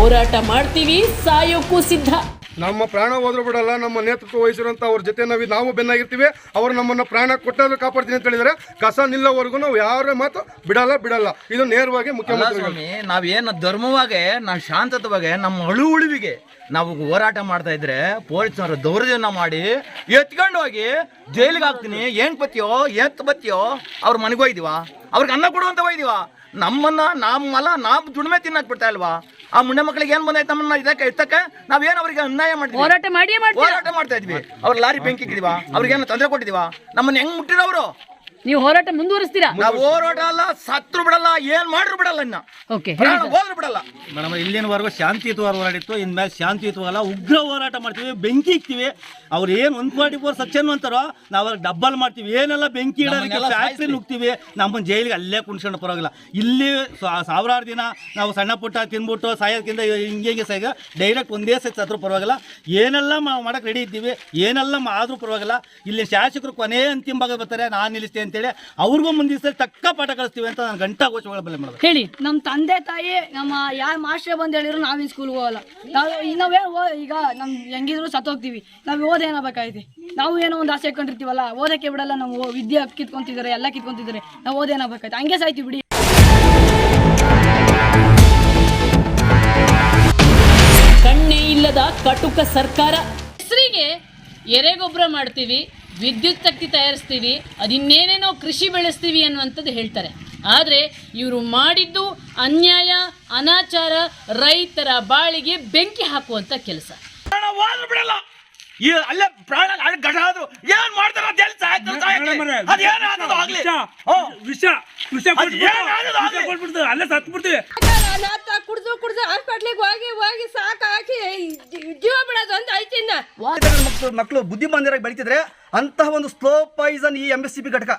ಹೋರಾಟ ಮಾಡ್ತೀವಿ, ಸಾಯೋಕ್ಕೂ ಸಿದ್ಧ. ನಮ್ಮ ಪ್ರಾಣ ಹೋದ್ರೂ ಬಿಡಲ್ಲ. ನಮ್ಮ ನೇತೃತ್ವ ವಹಿಸಿರುವಂತ ಅವ್ರ ಜೊತೆ ನಾವು ಬೆನ್ನಾಗಿರ್ತೀವಿ. ಅವರು ನಮ್ಮನ್ನ ಪ್ರಾಣ ಕೊಟ್ಟಾದ್ರೂ ಕಾಪಾಡ್ತೀನಿ ಅಂತ ಹೇಳಿದರೆ ಕಸ ನಿಲ್ಲೋವರೆಗೂ ನಾವು ಯಾರ ಮಾತು ಬಿಡಲ್ಲ. ಇದು ನೇರವಾಗಿ ಮುಖ್ಯಮಂತ್ರಿ. ನಾವೇನು ಧರ್ಮವಾಗೆ ನಾವು ಶಾಂತತವಾಗಿ ನಮ್ಮ ಉಳಿವಿಗೆ ನಾವು ಹೋರಾಟ ಮಾಡ್ತಾ ಇದ್ರೆ ಪೊಲೀಸ್ನವರು ದೌರ್ಜನ್ಯ ಮಾಡಿ ಎತ್ಕೊಂಡು ಹೋಗಿ ಜೈಲಿಗೆ ಹಾಕ್ತೀನಿ. ಏನ್ ಬತ್ತಿಯೋ ಅವ್ರ ಮನೆಗೆ ಹೋಯ್ದಿವ, ಅವ್ರಿಗೆ ಅನ್ನ ಕೊಡುವಂತ ಹೋಯ್ದಿವ. ನಾವು ದುಡಿಮೆ ತಿನ್ನಕ್ ಬಿಡ್ತಾ ಇಲ್ವಾ? ಆ ಮುಂಡೆ ಮಕ್ಕಳಿಗೆ ಏನ್ ಬಂದೈತೆ ನಮ್ಮನ್ನ ಇದಕ್ಕೆ ಎತ್ತಕ್ಕೆ ನಾವೇನು ಅವ್ರಿಗೆ ಅನ್ಯಾಯ ಮಾಡ್ತೀವಿ, ಹೋರಾಟ ಮಾಡ್ತಾ ಇದ್ವಿ. ಅವ್ರ ಲಾರಿ ಬೆಂಕಿ ಇಕ್ಕಿದೀವ, ಅವ್ರಿಗೇನು ತೊಂದರೆ ಕೊಟ್ಟಿದೀವ? ನಮ್ಮನ್ನ ಹೆಂಗ್ ಮುಟ್ಟಿರೋರು? ನೀವು ಹೋರಾಟ ಮುಂದುವರಿಸ್ತೀರಾ? ನಾವು ಹೋರಾಟ ಅಲ್ಲ, ಸತ್ರು ಬಿಡಲ್ಲ, ಏನ್ ಮಾಡ್ರು ಬಿಡಲ್ಲ, ಇನ್ನ ಹೋದ್ರು ಬಿಡಲ್ಲ. ಮೇಡಮ್, ಇಲ್ಲಿನವರೆಗೂ ಶಾಂತಿಯುತವಾಗಿ ಹೋರಾಡಿತ್ತು. ಇನ್ಮೇಲೆ ಶಾಂತಿಯುತವಲ್ಲ, ಉಗ್ರ ಹೋರಾಟ ಮಾಡ್ತೀವಿ, ಬೆಂಕಿ ಇಕ್ತೀವಿ. ಅವ್ರು ಏನು 144 ಸೆಕ್ಷನ್ ಅಂತಾರೋ ನಾವು ಅವ್ರಿಗೆ ಡಬ್ಬಲ್ ಮಾಡ್ತೀವಿ. ಏನೆಲ್ಲ ಬೆಂಕಿ ಇಡೋದಕ್ಕೆ ಫ್ಯಾಕ್ಟ್ರಿ ನುಗ್ತೀವಿ. ನಮ್ಮನ್ನ ಜೈಲಿಗೆ ಅಲ್ಲೇ ಕುಣ್ಸ್ಕೊಂಡು ಪರವಾಗಿಲ್ಲ. ಇಲ್ಲಿ ಸಾವಿರಾರು ದಿನ ನಾವು ಸಣ್ಣ ಪುಟ್ಟ ತಿನ್ಬಿಟ್ಟು ಸಾಯೋದಕ್ಕಿಂತ ಹಿಂಗೆ ಸಾಗ ಡೈರೆಕ್ಟ್ ಒಂದೇ ಸತಿ ಸತ್ರು ಪರವಾಗಿಲ್ಲ. ಏನೆಲ್ಲ ಮಾಡಕ್ಕೆ ರೆಡಿ ಇದ್ದೀವಿ, ಏನೆಲ್ಲ ಆದ್ರೂ ಪರವಾಗಿಲ್ಲ. ಇಲ್ಲಿ ಶಾಸಕರು ಕೊನೆ ಅಂತಿಮ ಭಾಗ ಬರ್ತಾರೆ, ನಾನು ನಿಲ್ಲಿಸ್ತೇನೆ ಅಂತೇಳಿ ಅವ್ರಿಗೂ ಮುಂದಿನ ತಕ್ಕ ಪಾಠ ಕಳಿಸ್ತೀವಿ ಅಂತ ನಾನು ಗಂಟಾ ಘೋಷಣೆ ಮಾಡೋದು. ಹೇಳಿ. ನಮ್ಮ ತಂದೆ ತಾಯಿ ನಮ್ಮ ಯಾರು ಮಾಸ್ಟರ್ ಬಂದು ಹೇಳಿದ್ರು ನಾವಿನ್ ಸ್ಕೂಲ್ಗೆ ಹೋಗಲ್ಲ. ನಾವೇ ಈಗ ನಮ್ ಹೆಂಗಿದ್ರು ಸತ್ತೋಗ್ತೀವಿ. ನಾವು ಓದೇನಾಗಬೇಕಾಯ್ತು? ನಾವು ಏನೋ ಒಂದು ಆಸೆ ಇಟ್ಕೊಂಡಿರ್ತೀವಲ್ಲ, ಓದಕ್ಕೆ ಬಿಡಲ್ಲ. ನಾವು ವಿದ್ಯೆ ಕಿತ್ಕೊಂತಿದ್ದಾರೆ, ಎಲ್ಲ ಕಿತ್ಕೊಂತಿದ್ದಾರೆ. ನಾವು ಓದೇನಾಗಬೇಕಾಯ್ತು? ಹಂಗೆ ಸಾಯ್ತೀವಿ ಬಿಡಿ. ಕಣ್ಣೇ ಇಲ್ಲದ ಕಟುಕ ಸರ್ಕಾರ. ಹೆಸರಿಗೆ ಎರೆಗೊಬ್ಬರ ಮಾಡ್ತೀವಿ, ವಿದ್ಯುತ್ ಶಕ್ತಿ ತಯಾರಿಸ್ತೀವಿ, ಅದಿನ್ನೇನೇನೋ ಕೃಷಿ ಬೆಳೆಸ್ತೀವಿ ಅನ್ನುವಂಥದ್ದು ಹೇಳ್ತಾರೆ. ಆದರೆ ಇವರು ಮಾಡಿದ್ದು ಅನ್ಯಾಯ, ಅನಾಚಾರ, ರೈತರ ಬಾಳಿಗೆ ಬೆಂಕಿ ಹಾಕುವಂಥ ಕೆಲಸ. ಅಲ್ಲೇ ಪ್ರಾಣ ಗಟಾದ್ರು ಏನ್ ಮಾಡ್ತಾರ? ಅಲ್ಲೇ ಸತ್ ಬಿಡ್ತೀವಿ. ಕುಡ್ದು ಹಾಸ್ಪಿಟ್ಲಿಗೆ ಹೋಗಿ ಸಾಕು ಹಾಕಿ ಜೀವ ಬಿಡೋದು ಅಂತ ಐತಿನ್ನ. ಮಕ್ಕಳು ಬುದ್ಧಿ ಬಂದಿರಾಗಿ ಬೆಳಿತಿದ್ರೆ ಅಂತಹ ಒಂದು ಸ್ಲೋ ಪಾಯ್ಸನ್ ಈ MSCP ಘಟಕ.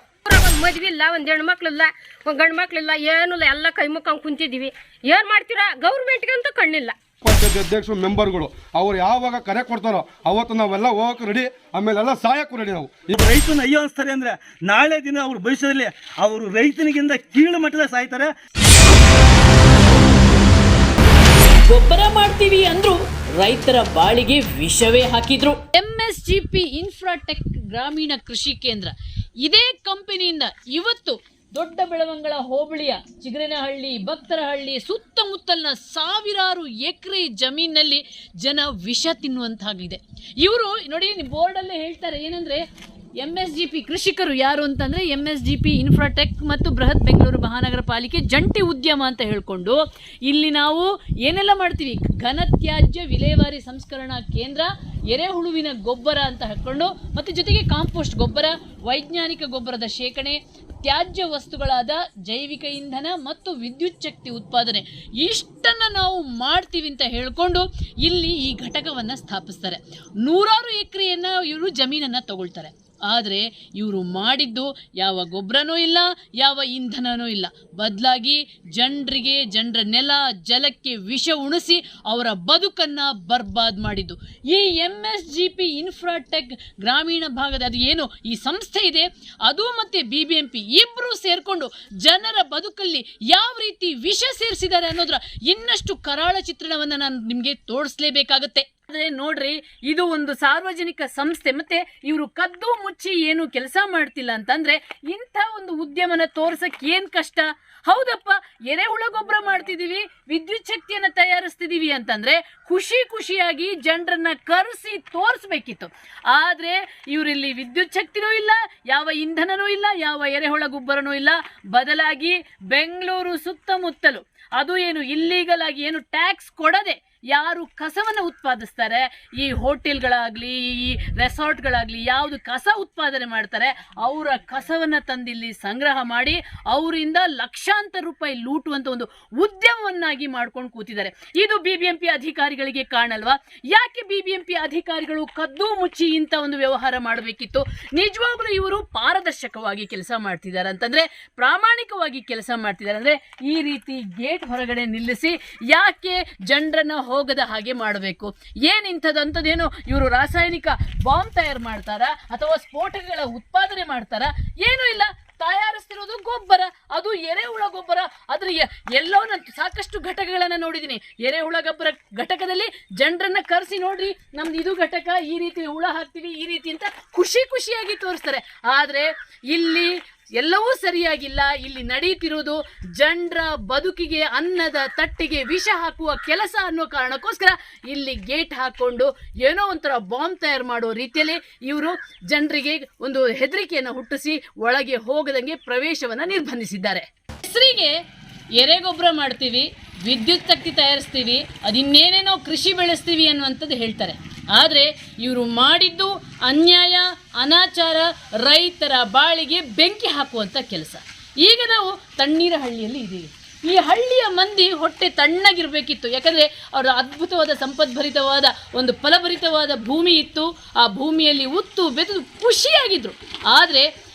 ಒಂದ್ ಮದ್ವಿ ಇಲ್ಲ, ಒಂದ್ ಹೆಣ್ಣು ಮಕ್ಳಿಲ್ಲ, ಒಂದ್ ಗಂಡು ಮಕ್ಳಿಲ್ಲ, ಏನೂ ಇಲ್ಲ. ಎಲ್ಲ ಕೈ ಮುಕ್ಕೊಂಡು ಕುಂತಿದೀವಿ. ಏನ್ ಮಾಡ್ತೀರಾ? ಗೌರ್ಮೆಂಟ್ಗಂತೂ ಕಣ್ಣಿಲ್ಲ. ಪಂಚಾಯತ್ ಅಧ್ಯಕ್ಷರು ಮೆಂಬರ್ಗಳು ಅವ್ರು ಯಾವಾಗ ಕರೆ ಕೊಡ್ತಾರೋ ಅವತ್ತು ನಾವೆಲ್ಲ ಹೋಗಕ್ಕೆ ರೆಡಿ, ಆಮೇಲೆಲ್ಲ ಸಾಯಕ್ಕೂ ರೆಡಿ. ನಾವು ಈಗ ರೈತನ ಅಯ್ಯೋ ಅನಿಸ್ತಾರೆ ಅಂದ್ರೆ ನಾಳೆ ದಿನ ಅವ್ರ ಭವಿಷ್ಯದಲ್ಲಿ ಅವರು ರೈತನಿಗಿಂತ ಕೀಳು ಮಟ್ಟದ ಸಾಯ್ತಾರೆ. ಗೊಬ್ಬರ ಮಾಡ್ತೀವಿ ಅಂದ್ರು ರೈತರ ಬಾಳಿಗೆ ವಿಷವೇ ಹಾಕಿದ್ರು. MSGP ಇನ್ಫ್ರಾಟೆಕ್ ಗ್ರಾಮೀಣ ಕೃಷಿ ಕೇಂದ್ರ, ಇದೇ ಕಂಪನಿಯಿಂದ ಇವತ್ತು ದೊಡ್ಡ ಬೆಳವಂಗಲ ಹೋಬಳಿಯ ಚಿಗರೇನಹಳ್ಳಿ, ಭಕ್ತರಹಳ್ಳಿ ಸುತ್ತಮುತ್ತಲಿನ ಸಾವಿರಾರು ಎಕರೆ ಜಮೀನಿನಲ್ಲಿ ಜನ ವಿಷ ತಿನ್ನುವಂತಾಗಿದೆ. ಇವರು ನೋಡಿ, ಬೋರ್ಡಲ್ಲೇ ಹೇಳ್ತಾರೆ ಏನಂದರೆ MSGP ಕೃಷಿಕರು ಯಾರು ಅಂತಂದರೆ MSGP ಇನ್ಫ್ರಾಟೆಕ್ ಮತ್ತು ಬೃಹತ್ ಬೆಂಗಳೂರು ಮಹಾನಗರ ಪಾಲಿಕೆ ಜಂಟಿ ಉದ್ಯಮ ಅಂತ ಹೇಳಿಕೊಂಡು ಇಲ್ಲಿ ನಾವು ಏನೆಲ್ಲ ಮಾಡ್ತೀವಿ, ಘನತ್ಯಾಜ್ಯ ವಿಲೇವಾರಿ ಸಂಸ್ಕರಣಾ ಕೇಂದ್ರ, ಎರೆಹುಳುವಿನ ಗೊಬ್ಬರ ಅಂತ ಹಾಕ್ಕೊಂಡು, ಮತ್ತು ಜೊತೆಗೆ ಕಾಂಪೋಸ್ಟ್ ಗೊಬ್ಬರ, ವೈಜ್ಞಾನಿಕ ಗೊಬ್ಬರದ ಶೇಖರಣೆ, ತ್ಯಾಜ್ಯ ವಸ್ತುಗಳಾದ ಜೈವಿಕ ಇಂಧನ ಮತ್ತು ವಿದ್ಯುತ್ ಶಕ್ತಿ ಉತ್ಪಾದನೆ, ಇಷ್ಟನ್ನು ನಾವು ಮಾಡ್ತೀವಿ ಅಂತ ಹೇಳಿಕೊಂಡು ಇಲ್ಲಿ ಈ ಘಟಕವನ್ನು ಸ್ಥಾಪಿಸ್ತಾರೆ. ನೂರಾರು ಎಕರೆಯನ್ನು ಇವರು ಜಮೀನನ್ನು ತಗೊಳ್ತಾರೆ. ಆದರೆ ಇವರು ಮಾಡಿದ್ದು ಯಾವ ಗೊಬ್ಬರನೂ ಇಲ್ಲ, ಯಾವ ಇಂಧನನೂ ಇಲ್ಲ. ಬದಲಾಗಿ ಜನರ ನೆಲ ಜಲಕ್ಕೆ ವಿಷ ಉಣಿಸಿ ಅವರ ಬದುಕನ್ನು ಬರ್ಬಾದ್ ಮಾಡಿದ್ದು ಈ MSGP ಇನ್ಫ್ರಾಟೆಕ್ ಗ್ರಾಮೀಣ ಭಾಗದ ಅದು ಏನು ಈ ಸಂಸ್ಥೆ ಇದೆ ಅದು ಮತ್ತು BBMP ಇಬ್ಬರು ಸೇರಿಕೊಂಡು ಜನರ ಬದುಕಲ್ಲಿ ಯಾವ ರೀತಿ ವಿಷ ಸೇರಿಸಿದ್ದಾರೆ ಅನ್ನೋದ್ರ ಇನ್ನಷ್ಟು ಕರಾಳ ಚಿತ್ರಣವನ್ನು ನಾನು ನಿಮಗೆ ತೋರಿಸಲೇಬೇಕಾಗತ್ತೆ. ಆದರೆ ನೋಡ್ರಿ, ಇದು ಒಂದು ಸಾರ್ವಜನಿಕ ಸಂಸ್ಥೆ, ಮತ್ತೆ ಇವರು ಕದ್ದು ಮುಚ್ಚಿ ಏನು ಕೆಲಸ ಮಾಡ್ತಿಲ್ಲ ಅಂತಂದ್ರೆ ಇಂಥ ಒಂದು ಉದ್ಯಮನ ತೋರ್ಸಕ್ಕೆ ಏನು ಕಷ್ಟ? ಹೌದಪ್ಪ, ಎರೆಹುಳ ಗೊಬ್ಬರ ಮಾಡ್ತಿದ್ದೀವಿ, ವಿದ್ಯುತ್ ಶಕ್ತಿಯನ್ನು ತಯಾರಿಸ್ತಿದ್ದೀವಿ ಅಂತಂದರೆ ಖುಷಿಯಾಗಿ ಜನರನ್ನ ಕರೆಸಿ ತೋರಿಸ್ಬೇಕಿತ್ತು. ಆದರೆ ಇವರಿಲ್ಲಿ ವಿದ್ಯುತ್ ಶಕ್ತಿನೂ ಇಲ್ಲ, ಯಾವ ಇಂಧನನೂ ಇಲ್ಲ, ಯಾವ ಎರೆಹುಳ ಗೊಬ್ಬರನೂ ಇಲ್ಲ. ಬದಲಾಗಿ ಬೆಂಗಳೂರು ಸುತ್ತಮುತ್ತಲು ಅದು ಏನು ಇಲ್ಲೀಗಲ್ ಆಗಿ ಏನು ಟ್ಯಾಕ್ಸ್ ಕೊಡದೆ ಯಾರು ಕಸವನ್ನು ಉತ್ಪಾದಿಸ್ತಾರೆ, ಈ ಹೋಟೆಲ್ಗಳಾಗಲಿ ಈ ರೆಸಾರ್ಟ್ಗಳಾಗಲಿ ಯಾವುದು ಕಸ ಉತ್ಪಾದನೆ ಮಾಡ್ತಾರೆ ಅವರ ಕಸವನ್ನು ತಂದಿಲ್ಲಿ ಸಂಗ್ರಹ ಮಾಡಿ ಅವರಿಂದ ಲಕ್ಷಾಂತರ ರೂಪಾಯಿ ಲೂಟುವಂಥ ಒಂದು ಉದ್ಯಮವನ್ನಾಗಿ ಮಾಡ್ಕೊಂಡು ಕೂತಿದ್ದಾರೆ. ಇದು BBMP ಅಧಿಕಾರಿಗಳಿಗೆ ಕಾಣಲ್ವಾ? ಯಾಕೆ BBMP ಅಧಿಕಾರಿಗಳು ಕದ್ದು ಮುಚ್ಚಿ ಇಂಥ ಒಂದು ವ್ಯವಹಾರ ಮಾಡಬೇಕಿತ್ತು? ನಿಜವಾಗ್ಲೂ ಇವರು ಪಾರದರ್ಶಕವಾಗಿ ಕೆಲಸ ಮಾಡ್ತಿದ್ದಾರೆ ಅಂತಂದರೆ, ಪ್ರಾಮಾಣಿಕವಾಗಿ ಕೆಲಸ ಮಾಡ್ತಿದ್ದಾರೆ ಅಂದರೆ ಈ ರೀತಿ ಗೇಟ್ ಹೊರಗಡೆ ನಿಲ್ಲಿಸಿ ಯಾಕೆ ಜನರನ್ನ ಹೋಗದ ಹಾಗೆ ಮಾಡಬೇಕು? ಏನಿಂಥದಂಥದ್ದೇನು ಇವರು ರಾಸಾಯನಿಕ ಬಾಂಬ್ ತಯಾರು ಮಾಡ್ತಾರಾ ಅಥವಾ ಸ್ಫೋಟಕಗಳ ಉತ್ಪಾದನೆ ಮಾಡ್ತಾರಾ? ಏನೂ ಇಲ್ಲ. ತಯಾರಿಸ್ತಿರೋದು ಗೊಬ್ಬರ, ಅದು ಎರೆಹುಳ ಗೊಬ್ಬರ. ಅದ್ರ ಎಲ್ಲೋ ನಾನು ಸಾಕಷ್ಟು ಘಟಕಗಳನ್ನ ನೋಡಿದ್ದೀನಿ. ಎರೆಹುಳ ಗೊಬ್ಬರ ಘಟಕದಲ್ಲಿ ಜನರನ್ನ ಕರೆಸಿ ನೋಡ್ರಿ ನಮ್ದು ಇದು ಘಟಕ, ಈ ರೀತಿ ಹುಳ ಹಾಕ್ತೀವಿ, ಈ ರೀತಿ ಅಂತ ಖುಷಿಯಾಗಿ ತೋರಿಸ್ತಾರೆ. ಆದ್ರೆ ಇಲ್ಲಿ ಎಲ್ಲವೂ ಸರಿಯಾಗಿಲ್ಲ. ಇಲ್ಲಿ ನಡೀತಿರೋದು ಜನರ ಬದುಕಿಗೆ, ಅನ್ನದ ತಟ್ಟಿಗೆ ವಿಷ ಹಾಕುವ ಕೆಲಸ ಅನ್ನೋ ಕಾರಣಕ್ಕೋಸ್ಕರ ಇಲ್ಲಿ ಗೇಟ್ ಹಾಕೊಂಡು ಏನೋ ಒಂಥರ ಬಾಂಬ್ ತಯಾರು ಮಾಡೋ ರೀತಿಯಲ್ಲಿ ಇವರು ಜನರಿಗೆ ಒಂದು ಹೆದರಿಕೆಯನ್ನು ಹುಟ್ಟಿಸಿ ಒಳಗೆ ಹೋಗದಂಗೆ ಪ್ರವೇಶವನ್ನು ನಿರ್ಬಂಧಿಸಿದ್ದಾರೆ. ಹೆಸರಿಗೆ ಎರೆಗೊಬ್ಬರ ಮಾಡ್ತೀವಿ, ವಿದ್ಯುತ್ ಶಕ್ತಿ ತಯಾರಿಸ್ತೀವಿ, ಅದಿನ್ನೇನೇನೋ ಕೃಷಿ ಬೆಳೆಸ್ತೀವಿ ಅನ್ನುವಂಥದ್ದು ಹೇಳ್ತಾರೆ. ಆದರೆ ಇವರು ಮಾಡಿದ್ದು ಅನ್ಯಾಯ, ಅನಾಚಾರ, ರೈತರ ಬಾಳಿಗೆ ಬೆಂಕಿ ಹಾಕುವಂಥ ಕೆಲಸ. ಈಗ ನಾವು ತಣ್ಣೀರಹಳ್ಳಿಯಲ್ಲಿ ಇದ್ದೀವಿ. ಈ ಹಳ್ಳಿಯ ಮಂದಿ ಹೊಟ್ಟೆ ತಣ್ಣಗಿರಬೇಕಿತ್ತು. ಯಾಕಂದರೆ ಅವರ ಅದ್ಭುತವಾದ ಸಂಪದ್ಭರಿತವಾದ ಒಂದು ಫಲಭರಿತವಾದ ಭೂಮಿ ಇತ್ತು. ಆ ಭೂಮಿಯಲ್ಲಿ ಉತ್ತು ಬೆಳೆದು ಖುಷಿಯಾಗಿದ್ದರು. ಆದರೆ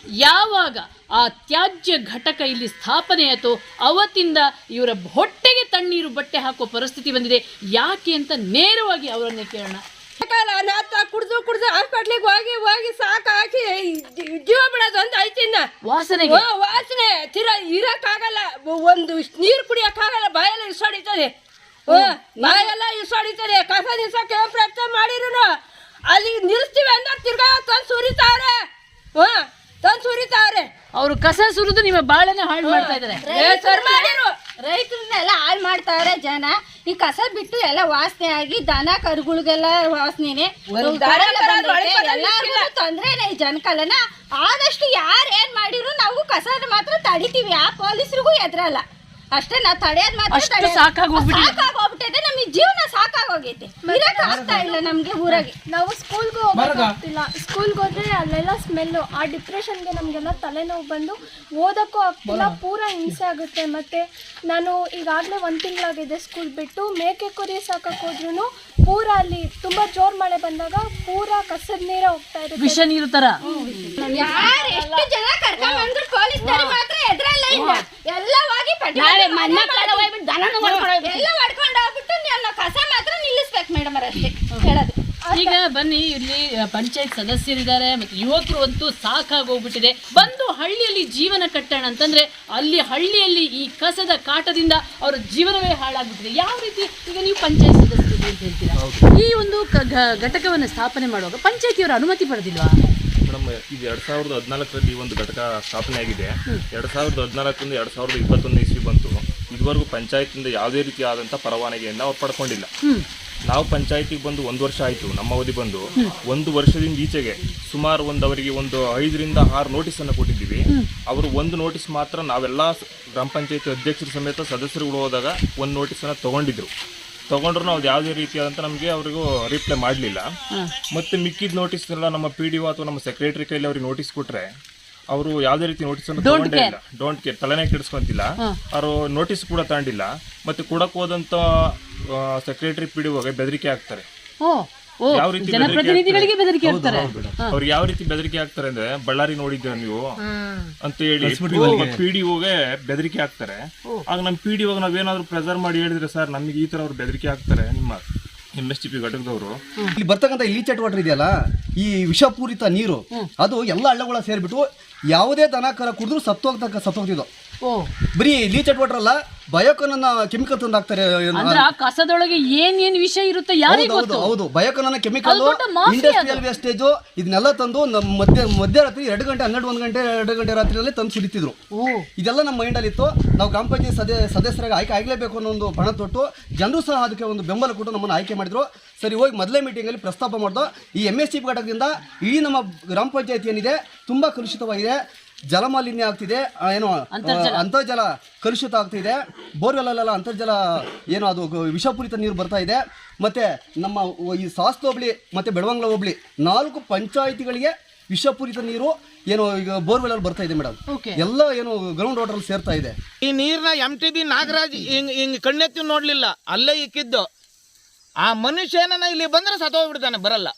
ಯಾವಾಗ ಆ ತ್ಯಾಜ್ಯ ಘಟಕ ಇಲ್ಲಿ ಸ್ಥಾಪನೆ ಆಯಿತು ಅವತ್ತಿಂದ ಇವರ ಹೊಟ್ಟೆಗೆ ತಣ್ಣೀರು ಬಟ್ಟೆ ಹಾಕೋ ಪರಿಸ್ಥಿತಿ ಬಂದಿದೆ. ಯಾಕೆ ಅಂತ ನೇರವಾಗಿ ಅವರನ್ನೇ ಕೇಳೋಣ. ಕುಡ್ದು ಹಾಸ್ಪಿಟ್ಲಿಗೆ ಹೋಗಿ ಸಾಕಾಕಿ ಜೀವ ಬಿಡೋದು ಅಂತ ಐತಿನ್ನ ವಾಸನೆಗೆ ವಾಸನೆ ಇರಕ್ಕಾಗಲ್ಲ. ಒಂದು ನೀರು ಕುಡಿಯಕ್ಕಾಗಲ್ಲ, ಬಾಯೆಲ್ಲ ಇಸೊಡಿತದೆ, ಬಾಯೆಲ್ಲ ಇಸೊಡಿತದೆ. ಕಸ ನಿಲ್ಸಕ್ಕೆ ಪ್ರಯತ್ನ ಮಾಡಿರು ಅಲ್ಲಿ ನಿಲ್ಸ್ತೀವಿ ಅಂದ ತಿರ್ಗಾ ತಂದು ಸುರಿತಾವ್ರೆ. ಅವರು ಕಸ ಸುರಿದು ನಿಮ್ಮ ಬಾಳನ್ನ ಹಾಳು ಮಾಡ್ತಾ ಇದ್ದಾರೆ. ರೈತರನ್ನೆಲ್ಲ ಹಾಳು ಮಾಡ್ತಾರೆ ಜನ. ಈ ಕಸ ಬಿಟ್ಟು ಎಲ್ಲ ವಾಸನೆ ಆಗಿ ದನ ಕರುಗಳಿಗೆಲ್ಲ ವಾಸನೆನೆ, ಎಲ್ಲಾರ್ಗು ತೊಂದ್ರೆನೆ ಈ ಜನಕಲ್ಲನ. ಆದಷ್ಟು ಯಾರು ಏನ್ ಮಾಡಿದ್ರು ನಾವು ಕಸದ ಮಾತ್ರ ತಡಿತೀವಿ, ಆ ಪೊಲೀಸರಿಗೂ ಎದ್ರಲ್ಲ ಅಷ್ಟೇ. ನಾವು ತಡೆಯೋದ್ ಮಾತ್ರ ಸಾಕಾಗೋಗ್ಬಿಟ್ಟಿದೆ. ನಮಗೆ ಜೀವನ ಸಾಕಾಗೋಗೈತೆ, ಇರಕ್ ಆಗ್ತಾ ಇಲ್ಲ ನಮ್ಗೆ ಊರಾಗೆ. ನಾವು ಸ್ಕೂಲ್ಗೂ ಹೋಗೋಕ್ಕಾಗ್ತಿಲ್ಲ. ಸ್ಕೂಲ್ಗೆ ಹೋದ್ರೆ ಅಲ್ಲೆಲ್ಲ ಸ್ಮೆಲ್ಲು, ಆ ಡಿಪ್ರೆಷನ್ಗೆ ನಮಗೆಲ್ಲ ತಲೆನೋವು ಬಂದು ಓದೋಕ್ಕೂ ಆಗ್ತಿಲ್ಲ, ಪೂರ ಹಿಂಸೆ ಆಗುತ್ತೆ. ಮತ್ತು ನಾನು ಈಗಾಗಲೇ 1 ತಿಂಗಳಾಗಿದೆ ಸ್ಕೂಲ್ ಬಿಟ್ಟು. ಮೇಕೆ ಕುರಿ ಸಾಕಕ್ಕೆ ಹೋದ್ರೂ ಪೂರ ಅಲ್ಲಿ ತುಂಬ ಜೋರು ಮಳೆ ಬಂದಾಗ ಪೂರ ಕಸದ ನೀರೇ ಹೋಗ್ತಾ ಇರುತ್ತೆ, ವಿಷ ನೀರು ತರ. ಯಾರು ಎಷ್ಟು ಜನ ಕರ್ಕೊಂಡ್ ಬಂದ್ರು ಪೊಲೀಸರು ಮಾತ್ರ ಎದ್ರಲ್ಲ ಇಲ್ಲ. ಎಲ್ಲ ಹೋಗಿ ಎಲ್ಲ ಹೊಡ್ಕೊಂಡು ಹೋಗ್ಬಿಟ್ಟು ನೀವು ಕಸ ಮಾತ್ರ ನಿಲ್ಲಿಸ್ಬೇಕು ಮೇಡಮ್ ಅಷ್ಟೇ ಹೇಳೋದು. ಈಗ ಬನ್ನಿ, ಇಲ್ಲಿ ಪಂಚಾಯತ್ ಸದಸ್ಯರಿದ್ದಾರೆ ಮತ್ತು ಯುವಕರು ಅಂತೂ ಸಾಕಾಗೋಗ್ಬಿಟ್ಟಿದೆ. ಬಂದು ಹಳ್ಳಿಯಲ್ಲಿ ಜೀವನ ಕಟ್ಟೋಣ ಅಂತಂದ್ರೆ ಅಲ್ಲಿ ಹಳ್ಳಿಯಲ್ಲಿ ಈ ಕಸದ ಕಾಟದಿಂದ ಅವರ ಜೀವನವೇ ಹಾಳಾಗ್ಬಿಟ್ಟಿದೆ. ಯಾವ ರೀತಿ ಈಗ ನೀವು ಪಂಚಾಯತ್ ಸದಸ್ಯರು ಅಂತ ಹೇಳ್ತೀರಾ, ಈ ಒಂದು ಘಟಕವನ್ನು ಸ್ಥಾಪನೆ ಮಾಡುವಾಗ ಪಂಚಾಯತಿಯವರ ಅನುಮತಿ ಪಡೆದಿಲ್ವಾ? ಮೇಡಮ್, ಇದು 2014ರಲ್ಲಿ ಈ ಒಂದು ಘಟಕ ಸ್ಥಾಪನೆ ಆಗಿದೆ. 2014ರಿಂದ 2021 ಇಸ್ವಿ ಬಂತು. ಇದುವರೆಗೂ ಪಂಚಾಯತಿಂದ ಯಾವುದೇ ರೀತಿಯಾದಂಥ ಪರವಾನಗಿಯನ್ನು ಅವ್ರು ಪಡ್ಕೊಂಡಿಲ್ಲ. ನಾವು ಪಂಚಾಯತಿಗೆ ಬಂದು 1 ವರ್ಷ ಆಯಿತು, ನಮ್ಮ ಅವಧಿ ಬಂದು 1 ವರ್ಷದಿಂದ ಈಚೆಗೆ ಸುಮಾರು ಅವರಿಗೆ 5 ರಿಂದ 6 ನೋಟಿಸನ್ನು ಕೊಟ್ಟಿದ್ದೀವಿ. ಅವರು 1 ನೋಟಿಸ್ ಮಾತ್ರ ನಾವೆಲ್ಲ ಗ್ರಾಮ ಪಂಚಾಯತಿ ಅಧ್ಯಕ್ಷರ ಸಮೇತ ಸದಸ್ಯರುಗಳು ಹೋದಾಗ 1 ನೋಟಿಸನ್ನು ತೊಗೊಂಡ್ರು ನಾವು ಯಾವುದೇ ರೀತಿಯಾದಂಥ ನಮಗೆ ಅವರಿಗೂ ರಿಪ್ಲೈ ಮಾಡಲಿಲ್ಲ. ಮತ್ತು ಮಿಕ್ಕಿದ ನೋಟಿಸ್ನೆಲ್ಲ ನಮ್ಮ PDO ಅಥವಾ ನಮ್ಮ ಸೆಕ್ರೆಟರಿ ಕೈಲಿ ಅವ್ರಿಗೆ ನೋಟಿಸ್ ಕೊಟ್ಟರೆ ಅವರು ಯಾವುದೇ ರೀತಿ ನೋಟಿಸನ್ನು ತಗೊಂಡೇ ಇಲ್ಲ. ಡೋಂಟ್ ಕೇರ್, ತಲೆನೇ ಕೆಡಿಸ್ಕೊಂತಿಲ್ಲ. ಅವರು ನೋಟಿಸ್ ಕೂಡ ತಗೊಂಡಿಲ್ಲ. ಮತ್ತು ಕೊಡಕ್ಕೆ ಹೋದಂಥ ಸೆಕ್ರೆಟರಿ PDOಗೆ ಬೆದರಿಕೆ ಹಾಕ್ತಾರೆ. ಯಾವ ರೀತಿ ಜನಪ್ರತಿನಿಧಿಗಳಿಗೆ ಬೆದರಿಕೆ ಹಾಕ್ತಾರೆ. ಅವ್ರಿಗೆ ಯಾವ ರೀತಿ ಬೆದರಿಕೆ ಹಾಕ್ತಾರೆ ಅಂದ್ರೆ, ಬಳ್ಳಾರಿ ನೋಡಿದ್ದೆ ನೀವು ಅಂತ ಹೇಳಿ PDOಗೆ ಬೆದರಿಕೆ ಹಾಕ್ತಾರೆ. ಆಗ ನಮ್ಮ PDOಗೆ ನಾವೇನಾದ್ರು ಪ್ರೆಸರ್ ಮಾಡಿ ಹೇಳಿದ್ರೆ, ಸರ್ ನಮಗೆ ಈ ತರ ಅವ್ರು ಬೆದರಿಕೆ ಹಾಕ್ತಾರೆ ನಿಮ್ಮ MSTP ಘಟಕದವರು. ಇಲ್ಲಿ ಬರ್ತಕ್ಕಂಥ ಲೀಚೆಟ್ ವಾಟರ್ ಇದೆಯಲ್ಲ, ಈ ವಿಷಪೂರಿತ ನೀರು ಅದು ಎಲ್ಲ ಹಳ್ಳಗಳ ಸೇರಿಬಿಟ್ಟು ಯಾವುದೇ ದನ ಕರ ಕುಡಿದ್ರು ಸತ್ತೋಗ್ತಿದ್ದು. ಬರೀ ಲೀಚೆಟ್ ವಾಟರ್ ಅಲ್ಲ, ಬಯೋಕನ್ನ ಕೆಮಿಕಲ್ ತಂದು ಹಾಕ್ತಾರೆ. ಕಸದೊಳಗೆ ಏನ್ ವಿಷ ಇರುತ್ತೆ ಯಾರಿಗೂ ಗೊತ್ತು. ಹೌದು, ಬಯೋಕನ್ನ ಕೆಮಿಕಲ್, ಇಂಡಸ್ಟ್ರಿಯಲ್ ವೇಸ್ಟೇಜ್ ಇದನ್ನೆಲ್ಲ ತಂದು ಮಧ್ಯರಾತ್ರಿ 2 ಗಂಟೆ 12 ಗಂಟೆ 2 ಗಂಟೆ ರಾತ್ರಿಯಲ್ಲಿ ತಂದು ಸುರಿತಿದ್ರು. ಇದೆಲ್ಲ ನಮ್ಮ ಮೈಂಡಲ್ಲಿ ಇತ್ತು. ನಾವು ಗ್ರಾಮ ಪಂಚಾಯತ್ ಸದಸ್ಯರಾಗಿ ಆಯ್ಕೆ ಆಗಲೇಬೇಕು ಅನ್ನೋ ಒಂದು ಬಣ ತೊಟ್ಟು ಜನರು ಸಹ ಅದಕ್ಕೆ ಒಂದು ಬೆಂಬಲ ಕೊಟ್ಟು ನಮ್ಮನ್ನು ಆಯ್ಕೆ ಮಾಡಿದ್ರು. ಸರಿ, ಹೋಗಿ ಮೊದಲೇ ಮೀಟಿಂಗಲ್ಲಿ ಪ್ರಸ್ತಾಪ ಮಾಡ್ದು. ಈ MSTP ಘಟಕದಿಂದ ಇಡೀ ನಮ್ಮ ಗ್ರಾಮ ಪಂಚಾಯತಿ ಏನಿದೆ ತುಂಬ ಕಲುಷಿತವಾಗಿದೆ. ಜಲಮಾಲಿನ್ಯ ಆಗ್ತಿದೆ, ಏನೋ ಅಂತರ್ಜಲ ಕಲುಷಿತ ಆಗ್ತಿದೆ. ಬೋರ್ವೆಲ್ಲೆಲ್ಲ ಅಂತರ್ಜಲ ಏನೋ ಅದು ವಿಷಪೂರಿತ ನೀರು ಬರ್ತಾ ಇದೆ. ಮತ್ತು ನಮ್ಮ ಈ ಸಾಸ್ತ ಹೋಬಳಿ ಮತ್ತು ಬೆಳವಂಗ್ಲ ಹೋಬಳಿ 4 ಪಂಚಾಯಿತಿಗಳಿಗೆ ವಿಷಪೂರಿತ ನೀರು ಏನೋ ಈಗ ಬೋರ್ವೆಲ್ ಬರ್ತಾ ಇದೆ ಮೇಡಮ್. ಎಲ್ಲ ಏನೋ ಗ್ರೌಂಡ್ ವಾಟರ್ ಸೇರ್ತಾ ಇದೆ. ಈ ನೀರ್ನ MTB ನಾಗರಾಜ್ ಹಿಂಗ್ ಕಣ್ಣೆತ್ತಿ ನೋಡ್ಲಿಲ್ಲ, ಅಲ್ಲೇ ಇಕ್ಕಿದ್ದು. ಆ ಮನುಷ್ಯನ ಇಲ್ಲಿ ಬಂದ್ರೆ ಸತ್ತೋಗ್ಬಿಡ್ತಾನೆ, ಬರಲ್ಲ.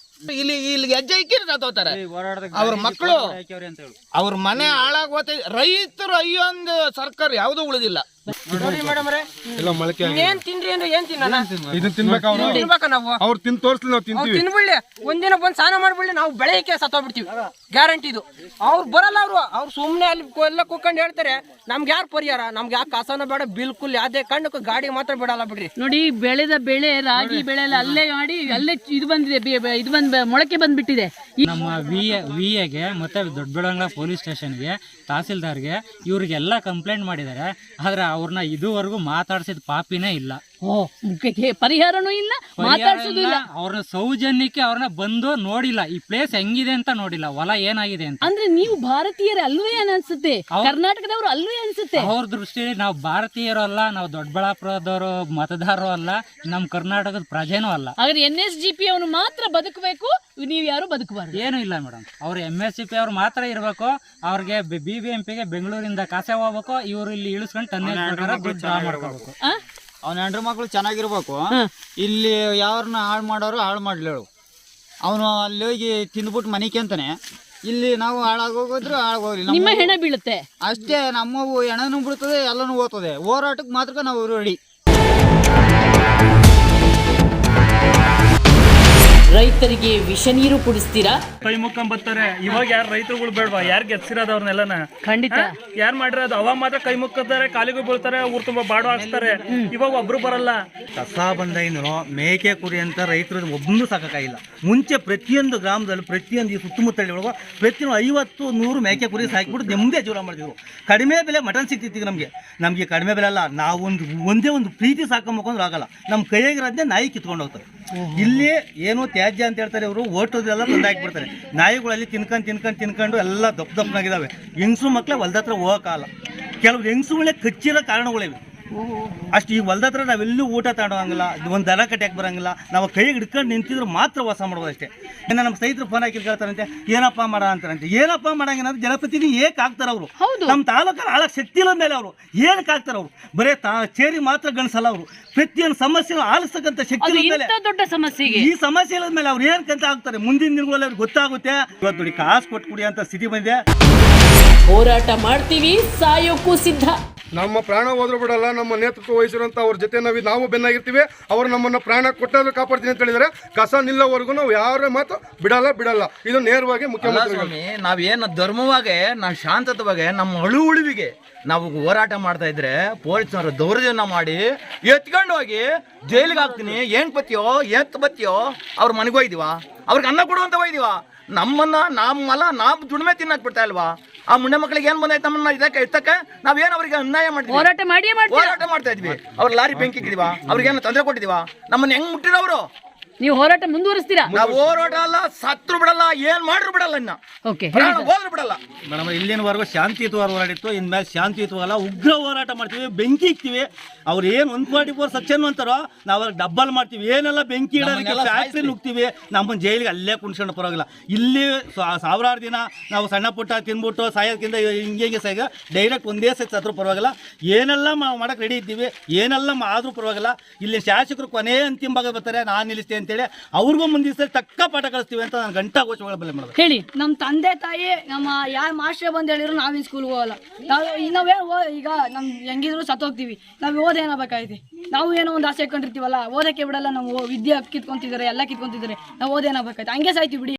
ಇಲ್ಲಿ ಹೆಜ್ಜೆ ಇಕ್ಕಿದ್ರೆ ಸತ್ತೋಗ್ತಾರೆ. ಅವ್ರ ಮಕ್ಕಳು, ಅವ್ರ ಮನೆ ಹಾಳಾಗೋತ. ರೈತರು ಅಯ್ಯೋ ಒಂದು ಸರ್ಕಾರ ಯಾವುದೂ ಉಳಿದಿಲ್ಲ. ನೋಡಿ ಮೇಡಮ್ ಎಲ್ಲ ಮೊಳಕೆ ಏನ್ ತಿನ್ರಿ ಅಂದ್ರೆ ಏನ್ ತಿನ್ನೋಣ ಇದನ್ನ ತಿನ್ಬೇಕು ಅವ್ರು ತಿನ್ಬೇಕ ನಾವು ಅವ್ರು ತಿಂದು ತೋರಿಸ್ಲಿ ನಾವು ಅವ್ರು ತಿಂತೀವಿ. ತಿನ್ಬಿಡ್ಲಿ ಒಂದಿನ ಬಂದು ಸ್ನಾನ ಮಾಡ್ಬಿಡ್ಲಿ ನಾವು ಬೆಳಗ್ಗೆ ಸತ್ತೋಗ್ಬಿಡ್ತೀವಿ ಗ್ಯಾರಂಟಿ ಇದು. ಅವ್ರು ಬರಲ್ಲ ಅವ್ರು ಸುಮ್ಮನೆ ಅಲ್ಲಿ ಎಲ್ಲ ಕೂತ್ಕೊಂಡು ಹೇಳ್ತಾರೆ ನಮ್ಗೆ ಯಾರು ಪರಿಹಾರ, ನಮ್ಗೆ ಯಾಕೆ ಕಸನ ಬೇಡ ಬಿಲ್ಕುಲ್ ಯಾವ್ದೇ ಕಣ್ಣಕ್ಕೆ ಗಾಡಿ ಮಾತ್ರ ಬಿಡಲ್ಲ ಬಿಡ್ರಿ. ನೋಡಿ ಬೆಳೆದ ಬೆಳೆ ರಾಗಿ ಬೆಳೆ ಎಲ್ಲ ಅಲ್ಲೇ ಮಾಡಿ ಅಲ್ಲೇ ಇದು ಬಂದಿದೆ, ಇದು ಬಂದ್ ಮೊಳಕೆ ಬಂದ್ಬಿಟ್ಟಿದೆ. ನಮ್ಮ ವಿಎಗೆ ಮತ್ತೆ ದೊಡ್ಡಬಳ್ಳಾಂಗ್ಲ ಪೊಲೀಸ್ ಸ್ಟೇಷನ್ಗೆ ತಹಸೀಲ್ದಾರ್ಗೆ ಇವ್ರಿಗೆಲ್ಲ ಕಂಪ್ಲೇಂಟ್ ಮಾಡಿದ್ದಾರೆ. ಆದ್ರೆ ಅವ್ರನ್ನ ಇದುವರೆಗೂ ಮಾತಾಡ್ಸಿದ ಪಾಪಿನೇ ಇಲ್ಲ. ಪರಿಹಾರನೂ ಇಲ್ಲ, ಮಾತಾಡ್ಸೋದು ಇಲ್ಲ. ಅವ್ರನ್ನ ಸೌಜನ್ಯಕ್ಕೆ ಅವ್ರನ್ನ ಬಂದು ನೋಡಿಲ್ಲ, ಈ ಪ್ಲೇಸ್ ಹೆಂಗಿದೆ ಅಂತ ನೋಡಿಲ್ಲ, ಹೊಲ ಏನಾಗಿದೆ ಅಂತ. ಅಂದ್ರೆ ನೀವು ಭಾರತೀಯರೇ ಅಲ್ವೇ ಅನ್ಸುತ್ತೆ, ಕರ್ನಾಟಕದವರು ಅಲ್ವೇ ಅನ್ಸುತ್ತೆ. ಅವ್ರ ದೃಷ್ಟಿಯಲ್ಲಿ ನಾವು ಭಾರತೀಯರು ಅಲ್ಲ, ನಾವು ದೊಡ್ಡಬಳ್ಳಾಪುರದವರು ಮತದಾರರು ಅಲ್ಲ, ನಮ್ಮ ಕರ್ನಾಟಕದ ಪ್ರಜೆನೂ ಅಲ್ಲ. ಹಾಗಾದ್ರೆ NSGP ಅವನು ಮಾತ್ರ ಬದುಕಬೇಕು, ನೀವು ಯಾರು ಬದುಕಬಾರ್ದು. ಏನೂ ಇಲ್ಲ ಮೇಡಮ್, ಅವ್ರು MSCP ಅವ್ರು ಮಾತ್ರ ಇರಬೇಕು. ಅವ್ರಿಗೆ BBMPಗೆ ಬೆಂಗಳೂರಿಂದ ಕಾಸೆ ಹೋಗ್ಬೇಕು, ಇವರು ಇಲ್ಲಿ ಇಳಿಸ್ಕೊಂಡು ತನ್ನೇ ಮಾಡ್ಕೋಬೇಕು. ಅವನ ಹೆಂಡ್ರ ಮಕ್ಳು ಚೆನ್ನಾಗಿರ್ಬೇಕು. ಇಲ್ಲಿ ಯಾರನ್ನ ಹಾಳು ಮಾಡೋರು ಹಾಳು ಮಾಡ್ಲೇಳು. ಅವನು ಅಲ್ಲಿ ಹೋಗಿ ತಿಂದ್ಬಿಟ್ಟು ಮನಿಕೆ ಅಂತಾನೆ, ಇಲ್ಲಿ ನಾವು ಹಾಳಾಗೋಗಿದ್ರು ಹಾಳಾಗೋಗ್ಲಿ, ನಿಮ್ಮ ಹೆಣ ಬೀಳುತ್ತೆ ಅಷ್ಟೇ. ನಮ್ಮವು ಹೆಣನೂ ಬೀಳ್ತದೆ, ಎಲ್ಲನೂ ಓದ್ತದೆ. ಹೋರಾಟಕ್ಕೆ ಮಾತ್ರ ನಾವು ರೆಡಿ. ರೈತರಿಗೆ ವಿಷ ನೀರು ಕುಡಿಸ್ತೀರಾ? ಕೈ ಮುಕ್ಕೊಂಬರ್ತಾರೆ. ಇವಾಗ ಯಾರು ರೈತರುಗಳು ಬೇಡವಾ? ಯಾರು ಗೆದ್ಸಿರೋದು ಅವ್ರನ್ನೆಲ್ಲನ? ಖಂಡಿತ. ಯಾರು ಮಾಡಿರೋದು? ಅವಾಗ ಮಾತ್ರ ಕೈ ಮುಕ್ಕೋತಾರೆ, ಕಾಲಿಗೂ ಬೀಳ್ತಾರೆ, ಊರು ತುಂಬಾ ಬಾಡು ಹಾಕ್ತಾರೆ. ಇವಾಗ ಒಬ್ರು ಬರಲ್ಲ. ಕಸ ಬಂದಾಗಿಂದನು ಮೇಕೆ ಕುರಿ ಅಂತ ರೈತರು ಒಬ್ಬನು ಸಾಕಾಗಿಲ್ಲ. ಮುಂಚೆ ಪ್ರತಿಯೊಂದು ಗ್ರಾಮದಲ್ಲಿ ಪ್ರತಿಯೊಂದು ಈ ಸುತ್ತಮುತ್ತ ಒಳಗೆ ಪ್ರತಿಯೊಂದು 50-100 ಮೇಕೆ ಕುರಿ ಸಾಕಿಬಿಟ್ಟು ನೆಮ್ಮದಿ ಜೀವನ ಮಾಡ್ತಿದ್ರು. ಕಡಿಮೆ ಬೆಲೆ ಮಟನ್ ಸಿಗ್ತಿತ್ತು ನಮಗೆ ಕಡಿಮೆ ಬೆಲೆ ಅಲ್ಲ. ನಾವು ಒಂದೇ ಒಂದು ಪ್ರೀತಿ ಸಾಕೊಂಬೇಕು ಅಂದ್ರೆ ಆಗಲ್ಲ. ನಮ್ಮ ಕೈಯಾಗಿರೋದನ್ನೇ ನಾಯಿ ಕಿತ್ಕೊಂಡು ಹೋಗ್ತಾರೆ. ಇಲ್ಲಿ ಏನು ತ್ಯಾಜ್ಯ ಅಂತ ಹೇಳ್ತಾರೆ, ಇವರು ಓಟೋದೆಲ್ಲ ತಂದು ಹಾಕಿಬಿಡ್ತಾರೆ. ನಾಯಿಗಳಲ್ಲಿ ತಿನ್ಕೊಂಡು ಎಲ್ಲ ದಪ್ಪನಾಗಿದ್ದಾವೆ. ಹೆಂಗಸರು ಮಕ್ಕಳೇ ಹೊಲ್ದ ಹತ್ರ ಹೋಗೋಕ್ಕಾಗಲ್ಲ. ಕೆಲವು ಹೆಂಗಸುಗಳೇ ಕಚ್ಚಿರೋ ಕಾರಣಗಳಿವೆ. ಅಷ್ಟು ಈ ಹೊಲ್ದ ಹತ್ರ ನಾವೆಲ್ಲೂ ಊಟ ತಗೊಳಂಗಿಲ್ಲ, ಒಂದು ದನ ಕಟ್ಟಿಯಾಕೆ ಬರೋಂಗಿಲ್ಲ. ನಾವು ಕೈಗೆ ಹಿಡ್ಕೊಂಡು ನಿಂತಿದ್ರು ಮಾತ್ರ ವಾಸ ಮಾಡೋದು ಅಷ್ಟೇ. ಇನ್ನು ನಮ್ಮ ಸ್ನೇಹಿತರು ಫೋನ್ ಹಾಕಿ ಕೇಳ್ತಾರಂತೆ, ಏನಪ್ಪ ಮಾಡ ಅಂತಾರಂತೆ. ಏನಪ್ಪ ಮಾಡಂಗೇನಾದ್ರು ಜನಪ್ರತಿನಿಧಿ ಏಕೆ ಆಗ್ತಾರೆ ಅವರು? ನಮ್ಮ ತಾಲೂಕಲ್ಲಿ ಆಳಕ್ಕೆ ಶಕ್ತಿ ಇಲ್ಲ ಮೇಲೆ ಅವರು ಏನಕ್ಕೆ ಆಗ್ತಾರೆ? ಅವರು ಬರೇ ಚೇರಿ ಮಾತ್ರ ಗಣಿಸಲ್ಲ. ಅವರು ಪ್ರತಿಯೊಂದು ಸಮಸ್ಯೆ ಆಲಿಸ್ತಕ್ಕಂಥ ಶಕ್ತಿ ಮೇಲೆ, ದೊಡ್ಡ ಸಮಸ್ಯೆಗೆ ಈ ಸಮಸ್ಯೆ ಇಲ್ಲದ ಮೇಲೆ ಅವ್ರು ಏನಕ್ಕಂತ ಆಗ್ತಾರೆ? ಮುಂದಿನ ದಿನಗಳಲ್ಲಿ ಅವ್ರಿಗೆ ಗೊತ್ತಾಗುತ್ತೆ. ಇವತ್ತು ನೋಡಿ ಕಾಸು ಕೊಟ್ಟು ಕುಡಿ ಅಂತ ಸ್ಥಿತಿ ಬಂದಿದೆ. ಹೋರಾಟ ಮಾಡ್ತೀವಿ, ಸಾಯೋಕ್ಕೂ ಸಿದ್ಧ. ನಮ್ಮ ಪ್ರಾಣ ಹೋದ್ರೂ ಬಿಡಲ್ಲ. ನಮ್ಮ ನೇತೃತ್ವ ವಹಿಸಿರುವಂತ ಅವ್ರ ಜೊತೆ ನಾವು ಬೆನ್ನಾಗಿರ್ತೀವಿ. ಅವರು ನಮ್ಮನ್ನ ಪ್ರಾಣ ಕೊಟ್ಟಾದ್ರೂ ಕಾಪಾಡ್ತೀನಿ ಅಂತ ಹೇಳಿದರೆ ಕಸ ನಿಲ್ಲೋವರೆಗೂ ನಾವು ಯಾರ ಮಾತು ಬಿಡಲ್ಲ. ಇದು ನೇರವಾಗಿ ಮುಖ್ಯಮಂತ್ರಿ. ನಾವೇನು ಧರ್ಮವಾಗೆ, ನಾವು ಶಾಂತತವಾಗೆ, ನಮ್ಮ ಉಳಿವಿಗೆ ನಾವು ಹೋರಾಟ ಮಾಡ್ತಾ ಇದ್ರೆ ಪೊಲೀಸ್ನವರು ದೌರ್ಜನ್ಯ ಮಾಡಿ ಎತ್ಕೊಂಡು ಹೋಗಿ ಜೈಲಿಗೆ ಹಾಕ್ತೀನಿ. ಏನ್ ಬತ್ತಿಯೋ ಅವ್ರ ಮನೆಗೆ ಹೋಯ್ದಿವ? ಅವ್ರಿಗೆ ಅನ್ನ ಕೊಡುವಂತ ಹೋಯ್ದಿವ? ನಾವು ದುಡಿಮೆ ತಿನ್ನಕ್ ಬಿಡ್ತಾ ಇಲ್ವಾ? ಆ ಮುಂಡೆ ಮಕ್ಕಳಿಗೆ ಏನ್ ಬಂದೈತೆ? ನಮ್ಮನ್ನ ಇದಕ್ಕೆ ಎತ್ತಕ್ಕೆ ನಾವೇನು ಅವ್ರಿಗೆ ಅನ್ಯಾಯ ಮಾಡ್ತೀವಿ? ಹೋರಾಟ ಮಾಡ್ತಾ ಇದ್ವಿ. ಅವ್ರ ಲಾರಿ ಬೆಂಕಿ ಇಕ್ಕಿದೀವ? ಅವ್ರಿಗೇನು ತೊಂದರೆ ಕೊಟ್ಟಿದೀವ? ನಮ್ಮನ್ನ ಹೆಂಗ್ ಮುಟ್ಟಿದವರು? ನೀವು ಹೋರಾಟ ಮುಂದುವರಿಸ್ತೀರಾ? ನಾವು ಹೋರಾಟ ಅಲ್ಲ, ಸತ್ರು ಬಿಡಲ್ಲ, ಏನ್ ಮಾಡ್ರು ಬಿಡಲ್ಲ, ಇನ್ನ ಹೋದ್ರು ಬಿಡಲ್ಲ. ಮೇಡಮ್, ಇಲ್ಲಿನವರೆಗೂ ಶಾಂತಿಯುತವಾಗಿ ಹೋರಾಡಿತ್ತು. ಇನ್ಮೇಲೆ ಶಾಂತಿಯುತವಲ್ಲ, ಉಗ್ರ ಹೋರಾಟ ಮಾಡ್ತೀವಿ, ಬೆಂಕಿ ಇಕ್ತೀವಿ. ಅವ್ರು ಏನು 144 ಸೆಕ್ಷನ್ ಅಂತಾರೋ ನಾವು ಅವ್ರಿಗೆ ಡಬ್ಬಲ್ ಮಾಡ್ತೀವಿ. ಏನೆಲ್ಲ ಬೆಂಕಿ ಇಡೋದಕ್ಕೆ ಫ್ಯಾಕ್ಟ್ರಿ ನುಗ್ತೀವಿ. ನಮ್ಮನ್ನ ಜೈಲಿಗೆ ಅಲ್ಲೇ ಕುಣ್ಸ್ಕೊಂಡು ಪರವಾಗಿಲ್ಲ. ಇಲ್ಲಿ ಸಾವಿರಾರು ದಿನ ನಾವು ಸಣ್ಣ ಪುಟ್ಟ ತಿನ್ಬಿಟ್ಟು ಸಾಯೋದಕ್ಕಿಂತ ಹಿಂಗೆ ಸಾಗ ಡೈರೆಕ್ಟ್ ಒಂದೇ ಸತಿ ಸತ್ರು ಪರವಾಗಿಲ್ಲ. ಏನೆಲ್ಲ ಮಾಡಕ್ಕೆ ರೆಡಿ ಇದ್ದೀವಿ, ಏನೆಲ್ಲ ಆದ್ರೂ ಪರವಾಗಿಲ್ಲ. ಇಲ್ಲಿ ಶಾಸಕರು ಕೊನೆ ಅಂತಿಮ ಭಾಗ ಬರ್ತಾರೆ, ನಾನು ನಿಲ್ಲಿಸ್ತೇನೆ ಅಂತೇಳಿ ಅವ್ರಿಗೂ ಮುಂದಿನ ತಕ್ಕ ಪಾಠ ಕಳಿಸ್ತೀವಿ ಅಂತ ನಾನು ಗಂಟಾ ಘೋಷಣೆ ಮಾಡೋದು. ಹೇಳಿ, ನಮ್ಮ ತಂದೆ ತಾಯಿ ನಮ್ಮ ಯಾರು ಮಾಸ್ಟರ್ ಬಂದು ಹೇಳಿದ್ರು ನಾವಿನ್ ಸ್ಕೂಲ್ಗೆ ಹೋಗಲ್ಲ. ಈಗ ನಮ್ ಹೆಂಗಿದ್ರು ಸತ್ತೋಗ್ತೀವಿ. ನಾವು ಓದೇನಾಗಬೇಕಾಯ್ತು? ನಾವು ಏನೋ ಒಂದು ಆಸೆ ಇಟ್ಕೊಂಡಿರ್ತೀವಲ್ಲ, ಓದಕ್ಕೆ ಬಿಡಲ್ಲ. ನಾವು ವಿದ್ಯೆ ಕಿತ್ಕೊಂತಿದ್ದಾರೆ, ಎಲ್ಲ ಕಿತ್ಕೊಂತಿದ್ದಾರೆ. ನಾವು ಓದೇನಾಗಬೇಕಾಯ್ತು? ಹಂಗೆ ಸಾಯ್ತೀವಿ ಬಿಡಿ.